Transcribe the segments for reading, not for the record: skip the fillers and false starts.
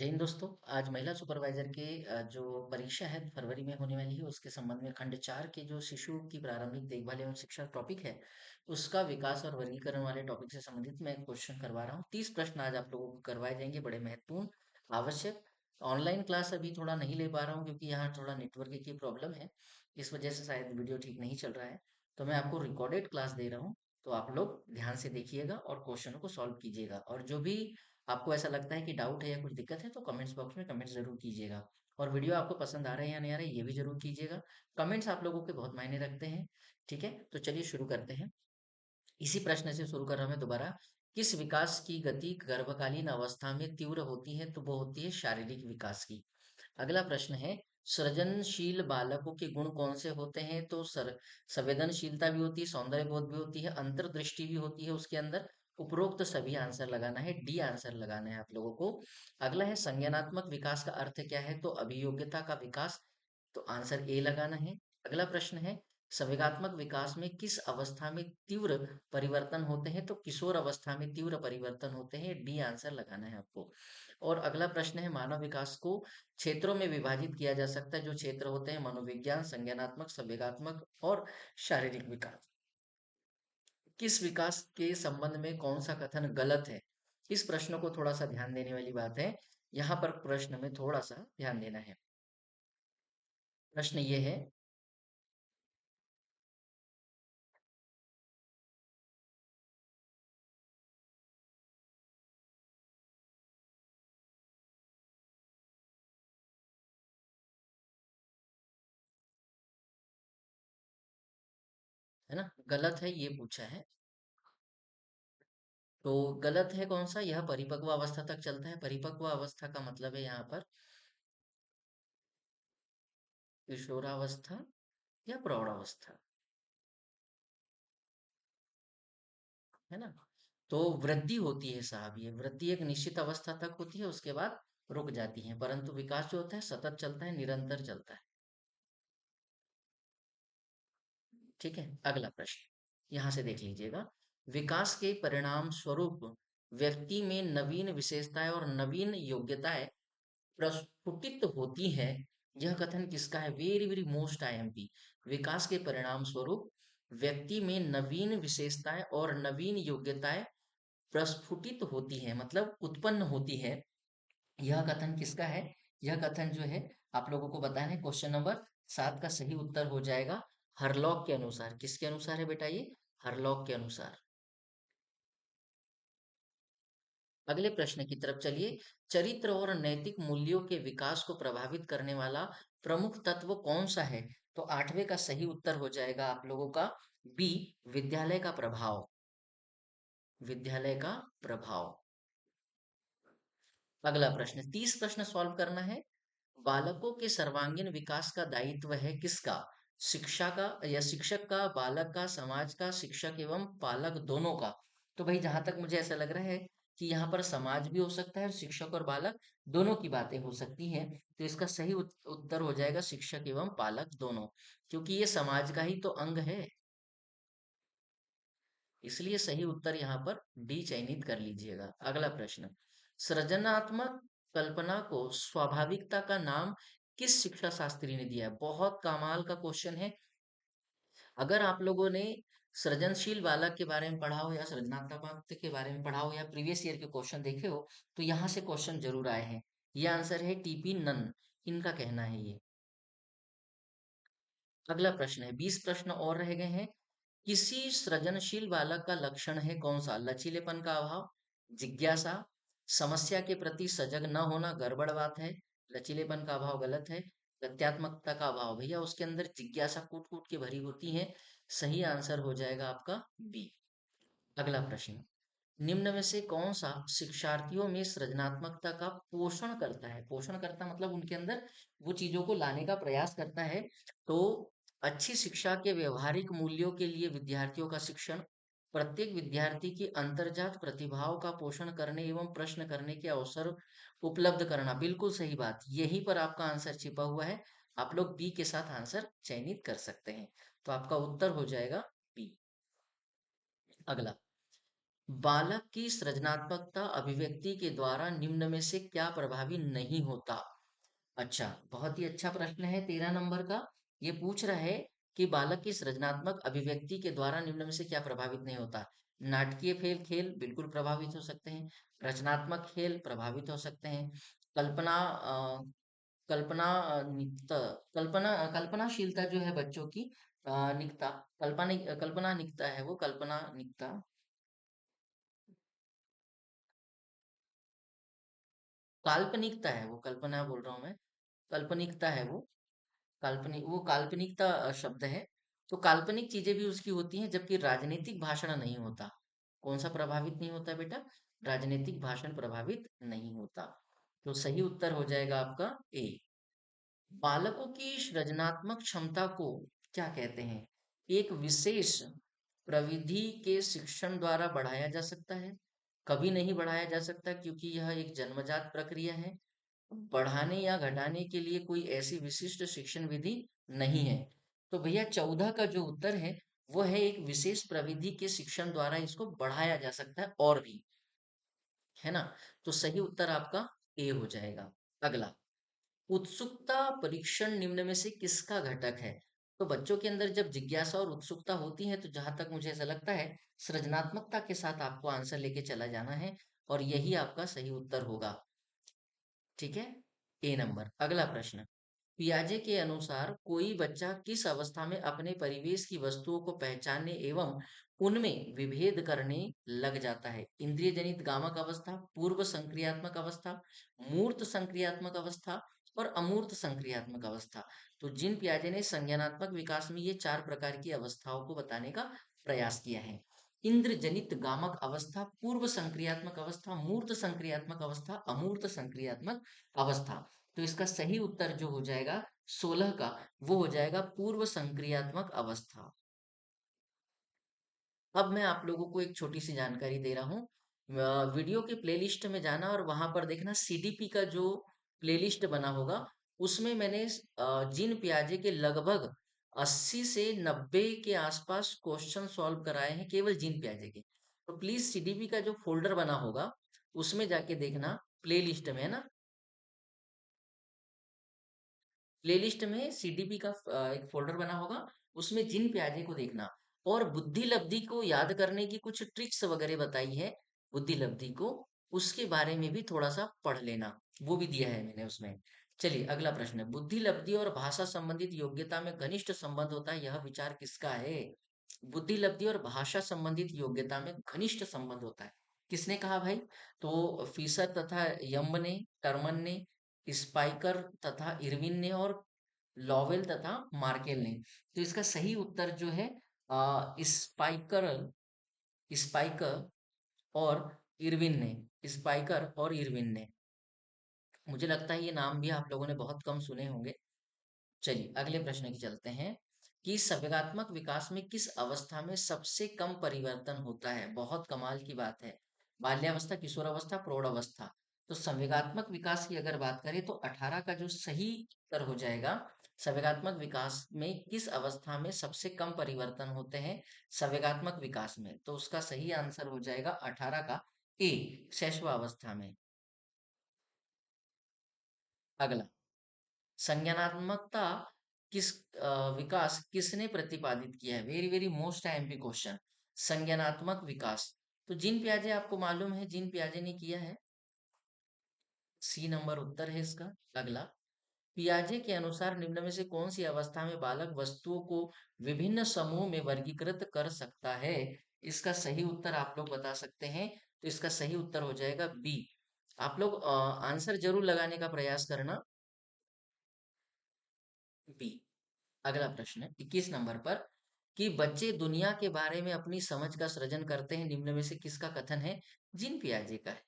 जय हिंद दोस्तों। आज महिला सुपरवाइजर के जो परीक्षा है फरवरी में होने वाली है उसके संबंध में खंड 4 के जो शिशु की प्रारंभिक देखभाल एवं शिक्षा टॉपिक है उसका विकास और वर्गीकरण वाले टॉपिक से संबंधित मैं एक क्वेश्चन करवा रहा हूँ। 30 प्रश्न आज आप लोगों को करवाए जाएंगे, बड़े महत्वपूर्ण आवश्यक। ऑनलाइन क्लास अभी थोड़ा नहीं ले पा रहा हूँ क्योंकि यहाँ थोड़ा नेटवर्क की प्रॉब्लम है, इस वजह से शायद वीडियो ठीक नहीं चल रहा है। तो मैं आपको रिकॉर्डेड क्लास दे रहा हूँ, तो आप लोग ध्यान से देखिएगा और क्वेश्चनों को सॉल्व कीजिएगा। और जो भी आपको ऐसा लगता है कि डाउट है या कुछ दिक्कत है तो कमेंट्स बॉक्स में कमेंट जरूर कीजिएगा। और वीडियो आपको पसंद आ रहा है या नहीं आ रहा है ये भी जरूर कीजिएगा। कमेंट्स आप लोगों के बहुत मायने रखते हैं। ठीक है, तो चलिए शुरू करते हैं। इसी प्रश्न से शुरू कर रहा हूं मैं दोबारा। किस विकास की गति गर्भकालीन अवस्था में तीव्र होती है? तो वो होती है शारीरिक विकास की। अगला प्रश्न है, सृजनशील बालकों के गुण कौन से होते हैं? तो संवेदनशीलता भी होती है, सौंदर्य बोध भी होती है, अंतर्दृष्टि भी होती है उसके अंदर। उपरोक्त सभी आंसर लगाना है, डी आंसर लगाना है आप लोगों को। अगला है, संज्ञानात्मक विकास का अर्थ क्या है? तो अभियोग्यता का विकास, तो आंसर ए लगाना है। अगला प्रश्न है, संवेगात्मक विकास में किस अवस्था में तीव्र परिवर्तन होते हैं? तो किशोर अवस्था में तीव्र परिवर्तन होते हैं, डी आंसर लगाना है आपको। और अगला प्रश्न है, मानव विकास को क्षेत्रों में विभाजित किया जा सकता है, जो क्षेत्र होते हैं मनोविज्ञान, संज्ञानात्मक, संवेगात्मक और शारीरिक विकास। किस विकास के संबंध में कौन सा कथन गलत है? इस प्रश्न को थोड़ा सा ध्यान देने वाली बात है, यहाँ पर प्रश्न में थोड़ा सा ध्यान देना है। प्रश्न ये है ना, गलत है ये पूछा है। तो गलत है कौन सा? यह परिपक्व अवस्था तक चलता है। परिपक्व अवस्था का मतलब है यहाँ पर किशोरावस्था या प्रौढ़ावस्था, है ना। तो वृद्धि होती है साहब, ये वृद्धि एक निश्चित अवस्था तक होती है, उसके बाद रुक जाती है, परंतु विकास जो होता है सतत चलता है, निरंतर चलता है। ठीक है, अगला प्रश्न यहाँ से देख लीजिएगा। विकास के परिणाम स्वरूप व्यक्ति में नवीन विशेषताएं और नवीन योग्यताएं प्रस्फुटित होती है। यह कथन किसका है? Very very most IMP. विकास के परिणाम स्वरूप व्यक्ति में नवीन विशेषताएं और नवीन योग्यताएं प्रस्फुटित होती है, मतलब उत्पन्न होती है। यह कथन किसका है? यह कथन जो है आप लोगों को बताना है। क्वेश्चन नंबर 7 का सही उत्तर हो जाएगा हरलॉक के अनुसार। किसके अनुसार है बेटा ये? हरलॉक के अनुसार। अगले प्रश्न की तरफ चलिए। चरित्र और नैतिक मूल्यों के विकास को प्रभावित करने वाला प्रमुख तत्व कौन सा है? तो 8वें का सही उत्तर हो जाएगा आप लोगों का बी, विद्यालय का प्रभाव। विद्यालय का प्रभाव। अगला प्रश्न, 30 प्रश्न सॉल्व करना है। बालकों के सर्वांगीण विकास का दायित्व है किसका? शिक्षा का या शिक्षक का, बालक का, समाज का, शिक्षक एवं पालक दोनों का। तो भाई जहां तक मुझे ऐसा लग रहा है कि यहाँ पर समाज भी हो सकता है और शिक्षक और बालक दोनों की बातें हो सकती हैं। तो इसका सही उत्तर हो जाएगा शिक्षक एवं पालक दोनों, क्योंकि ये समाज का ही तो अंग है। इसलिए सही उत्तर यहाँ पर डी चयनित कर लीजिएगा। अगला प्रश्न, सृजनात्मक कल्पना को स्वाभाविकता का नाम किस शिक्षा शास्त्री ने दिया है? बहुत कमाल का क्वेश्चन है। अगर आप लोगों ने सृजनशील बालक के बारे में पढ़ा हो या सृजनात्मक के बारे में पढ़ा हो या प्रीवियस ईयर के क्वेश्चन देखे हो तो यहाँ से क्वेश्चन जरूर आए हैं। ये आंसर है टीपी नन, इनका कहना है ये। अगला प्रश्न है, 20 प्रश्न और रह गए हैं। किसी सृजनशील बालक का लक्षण है कौन सा? लचीलेपन का अभाव, जिज्ञासा, समस्या के प्रति सजग न होना, गड़बड़ बात है। लचीलेपन का अभाव गलत है। तथ्यात्मकता का अभाव, भैया उसके अंदर जिज्ञासा कूट कूट के भरी होती है। सही आंसर हो जाएगा आपका बी। अगला प्रश्न, निम्न में से कौन सा शिक्षार्थियों में सृजनात्मकता का पोषण करता है? पोषण करता मतलब उनके अंदर वो चीजों को लाने का प्रयास करता है। तो अच्छी शिक्षा के व्यवहारिक मूल्यों के लिए विद्यार्थियों का शिक्षण, प्रत्येक विद्यार्थी की अंतर्जात प्रतिभाओं का पोषण करने एवं प्रश्न करने के अवसर उपलब्ध करना। बिल्कुल सही बात, यहीं पर आपका आंसर छिपा हुआ है। आप लोग बी के साथ आंसर चयनित कर सकते हैं। तो आपका उत्तर हो जाएगा बी। अगला, बालक की सृजनात्मकता अभिव्यक्ति के द्वारा निम्न में से क्या प्रभावी नहीं होता? अच्छा, बहुत ही अच्छा प्रश्न है 13 नंबर का। ये पूछ रहा है कि बालक की सृजनात्मक अभिव्यक्ति के द्वारा निम्न में से क्या प्रभावित नहीं होता? नाटकीय खेल खेल बिल्कुल प्रभावित हो सकते हैं। रचनात्मक खेल प्रभावित हो सकते हैं। कल्पना कल्पना निकता कल्पनाशीलता जो है बच्चों की निकता कल्पना निकता है वो कल्पना निकता काल्पनिकता है वो कल्पना बोल रहा हूँ मैं। काल्पनिकता है वो काल्पनिकता शब्द है। तो काल्पनिक चीजें भी उसकी होती हैं जबकि राजनीतिक भाषण नहीं होता। कौन सा प्रभावित नहीं होता बेटा? राजनीतिक भाषण प्रभावित नहीं होता। तो सही उत्तर हो जाएगा आपका ए। बालकों की सृजनात्मक क्षमता को क्या कहते हैं? एक विशेष प्रविधि के शिक्षण द्वारा बढ़ाया जा सकता है। कभी नहीं बढ़ाया जा सकता क्योंकि यह एक जन्मजात प्रक्रिया है। बढ़ाने या घटाने के लिए कोई ऐसी विशिष्ट शिक्षण विधि नहीं है। तो भैया 14 का जो उत्तर है वो है एक विशेष प्रविधि के शिक्षण द्वारा इसको बढ़ाया जा सकता है और भी, है ना? तो सही उत्तर आपका ए हो जाएगा। अगला, उत्सुकता परीक्षण निम्न में से किसका घटक है? तो बच्चों के अंदर जब जिज्ञासा और उत्सुकता होती है तो जहां तक मुझे ऐसा लगता है सृजनात्मकता के साथ आपको आंसर लेके चला जाना है और यही आपका सही उत्तर होगा। ठीक है, ए नंबर। अगला प्रश्न, पियाजे के अनुसार कोई बच्चा किस अवस्था में अपने परिवेश की वस्तुओं को पहचानने एवं उनमें विभेद करने लग जाता है? इंद्रिय जनित गामक अवस्था, पूर्व संक्रियात्मक अवस्था, मूर्त संक्रियात्मक अवस्था और अमूर्त संक्रियात्मक अवस्था। तो जिन पियाजे ने संज्ञानात्मक विकास में ये चार प्रकार की अवस्थाओं को बताने का प्रयास किया है। इंद्रजनित गामक अवस्था, पूर्व संक्रियात्मक अवस्था, मूर्त संक्रियात्मक अवस्था, अमूर्त संक्रियात्मक अवस्था। तो इसका सही उत्तर जो हो जाएगा 16 का, वो हो जाएगा पूर्व संक्रियात्मक अवस्था। अब मैं आप लोगों को एक छोटी सी जानकारी दे रहा हूँ। वीडियो के प्लेलिस्ट में जाना और वहां पर देखना सीडीपी का जो प्लेलिस्ट बना होगा उसमें मैंने जीन पियाजे के लगभग 80 से 90 के आसपास क्वेश्चन सॉल्व कराए हैं केवल जीन पियाजे के। तो प्लीज सीडीपी का जो फोल्डर बना होगा उसमें जाके देखना, प्लेलिस्ट में, है ना? प्लेलिस्ट में सीडीपी का एक फोल्डर बना होगा, उसमें जिन प्याजे को देखना। और बुद्धि लब्धि को याद करने की कुछ ट्रिक्स वगैरह बताई है बुद्धि लब्धि को, उसके बारे में भी थोड़ा सा पढ़ लेना, वो भी दिया है मैंने उसमें। चलिए अगला प्रश्न, बुद्धि लब्धि और भाषा संबंधित योग्यता में घनिष्ठ संबंध होता है, यह विचार किसका है? बुद्धि लब्धि और भाषा संबंधित योग्यता में घनिष्ठ संबंध होता है, किसने कहा भाई? तो फीसर तथा यंग ने, टर्मन ने, स्पाइकर तथा इरविन ने और लॉवेल तथा मार्केल ने। तो इसका सही उत्तर जो है स्पाइकर स्पाइकर और इरविन ने, स्पाइकर और इरविन ने। मुझे लगता है ये नाम भी आप लोगों ने बहुत कम सुने होंगे। चलिए अगले प्रश्न की चलते हैं कि संवेगात्मक विकास में किस अवस्था में सबसे कम परिवर्तन होता है? बहुत कमाल की बात है। बाल्यावस्था, किशोरावस्था, प्रौढ़ अवस्था। तो संवेगात्मक विकास की अगर बात करें तो 18 का जो सही उत्तर हो जाएगा, संवेगात्मक विकास में किस अवस्था में सबसे कम परिवर्तन होते हैं संवेगात्मक विकास में? तो उसका सही आंसर हो जाएगा 18 का ए, शैशवावस्था में। अगला, संज्ञानात्मकता किस विकास किसने प्रतिपादित किया है? Very very most IMP question. संज्ञानात्मक विकास, तो जिन पियाजे आपको मालूम है जिन पियाजे ने किया है, सी नंबर उत्तर है इसका। अगला, पियाजे के अनुसार निम्न में से कौन सी अवस्था में बालक वस्तुओं को विभिन्न समूह में वर्गीकृत कर सकता है? इसका सही उत्तर आप लोग बता सकते हैं। तो इसका सही उत्तर हो जाएगा बी। आप लोग आंसर जरूर लगाने का प्रयास करना। बी। अगला प्रश्न है 21 नंबर पर कि बच्चे दुनिया के बारे में अपनी समझ का सृजन करते हैं, निम्न में से किसका कथन है? जिन पियाजे का है।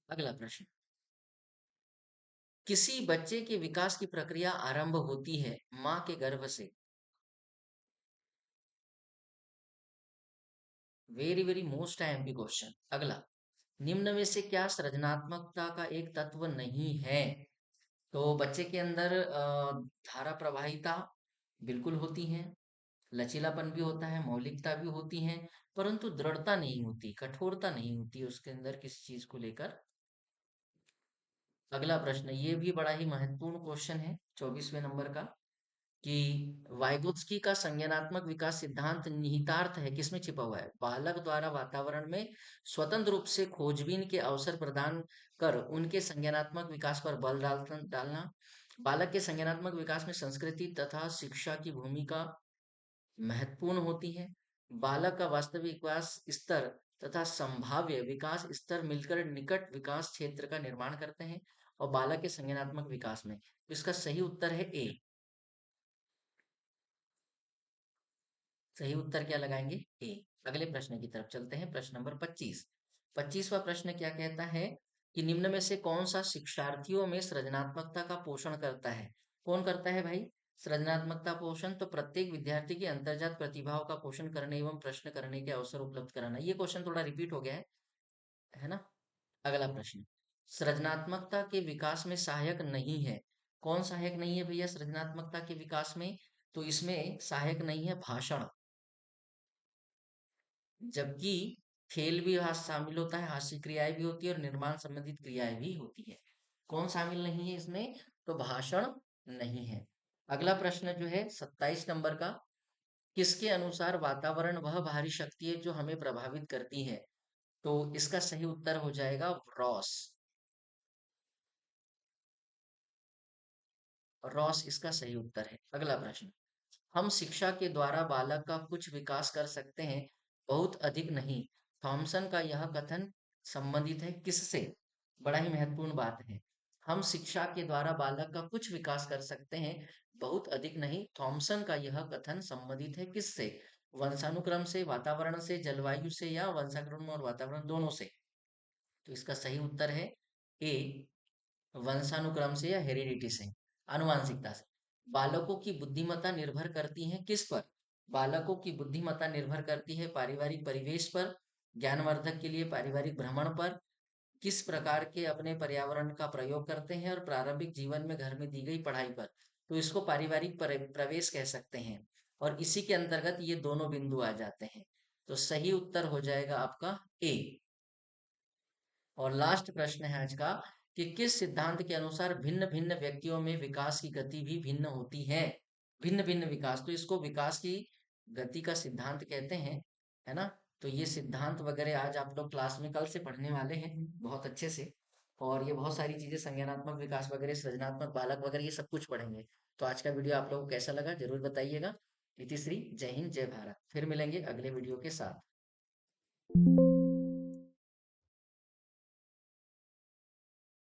अगला प्रश्न, किसी बच्चे के विकास की प्रक्रिया आरंभ होती है माँ के गर्भ से। Very very most IMP question. अगला, निम्न में से क्या सृजनात्मकता का एक तत्व नहीं है? तो बच्चे के अंदर धारा प्रवाहिता बिल्कुल होती है, लचीलापन भी होता है, मौलिकता भी होती है, परंतु दृढ़ता नहीं होती, कठोरता नहीं होती उसके अंदर किसी चीज को लेकर। अगला प्रश्न, ये भी बड़ा ही महत्वपूर्ण क्वेश्चन है 24वें नंबर का, कि वाइगोत्स्की का संज्ञानात्मक विकास सिद्धांत निहितार्थ है किसमें छिपा हुआ है? बालक द्वारा वातावरण में स्वतंत्र रूप से खोजबीन के अवसर प्रदान कर उनके संज्ञानात्मक विकास पर बल डालना। बालक के संज्ञानात्मक विकास में संस्कृति तथा शिक्षा की भूमिका महत्वपूर्ण होती है। बालक का वास्तविक विकास स्तर तथा संभाव्य विकास स्तर मिलकर निकट विकास क्षेत्र का निर्माण करते हैं और बालक के संज्ञानात्मक विकास में। तो इसका सही उत्तर है ए। सही उत्तर क्या लगाएंगे? ए। अगले प्रश्न की तरफ चलते हैं, प्रश्न नंबर 25। 25वां प्रश्न क्या कहता है कि निम्न में से कौन सा शिक्षार्थियों में सृजनात्मकता का पोषण करता है? कौन करता है भाई सृजनात्मकता पोषण? तो प्रत्येक विद्यार्थी की अंतर्जात प्रतिभाओं का पोषण करने एवं प्रश्न करने के अवसर उपलब्ध कराना। ये क्वेश्चन थोड़ा रिपीट हो गया है ना? अगला प्रश्न, सृजनात्मकता के विकास में सहायक नहीं है। कौन सहायक नहीं है भैया सृजनात्मकता के विकास में? तो इसमें सहायक नहीं है भाषण, जबकि खेल भी वहाँ शामिल होता है, हास्य क्रियाएं भी होती है और निर्माण संबंधित क्रियाएं भी होती है। कौन शामिल नहीं है इसमें? तो भाषण नहीं है। अगला प्रश्न जो है 27 नंबर का, किसके अनुसार वातावरण वह बाहरी शक्ति है जो हमें प्रभावित करती है? तो इसका सही उत्तर हो जाएगा रॉस। रॉस इसका सही उत्तर है। अगला प्रश्न, हम शिक्षा के द्वारा बालक का कुछ विकास कर सकते हैं, बहुत अधिक नहीं। थॉमसन का यह कथन संबंधित है किससे? बड़ा ही महत्वपूर्ण बात है। हम शिक्षा के द्वारा बालक का कुछ विकास कर सकते हैं, बहुत अधिक नहीं। थॉमसन का यह कथन संबंधित है किससे? वंशानुक्रम से, वातावरण से, जलवायु से, या वंशानुक्रम और वातावरण दोनों से? तो इसका सही उत्तर है ए, वंशानुक्रम से या हेरिडिटी से, आनुवांशिकता से। बालकों की बुद्धिमत्ता निर्भर करती है किस पर? बालकों की बुद्धिमत्ता निर्भर करती है पारिवारिक परिवेश पर, ज्ञानवर्धक के लिए पारिवारिक भ्रमण पर, किस प्रकार के अपने पर्यावरण का प्रयोग करते हैं, और प्रारंभिक जीवन में घर में दी गई पढ़ाई पर। तो इसको पारिवारिक प्रवेश कह सकते हैं, और इसी के अंतर्गत ये दोनों बिंदु आ जाते हैं। तो सही उत्तर हो जाएगा आपका ए। और लास्ट प्रश्न है आज का, कि किस सिद्धांत के अनुसार भिन्न भिन्न व्यक्तियों में विकास की गति भी भिन्न होती है? भिन्न भिन्न विकास, तो इसको विकास की गति का सिद्धांत कहते हैं, है ना? तो ये सिद्धांत वगैरह आज आप लोग क्लास में कल से पढ़ने वाले हैं बहुत अच्छे से। और ये बहुत सारी चीजें संज्ञानात्मक विकास वगैरह, सृजनात्मक बालक वगैरह, ये सब कुछ पढ़ेंगे। तो आज का वीडियो आप लोगों को कैसा लगा जरूर बताइएगा। इतिश्री, जय हिंद, जय भारत। फिर मिलेंगे अगले वीडियो के साथ।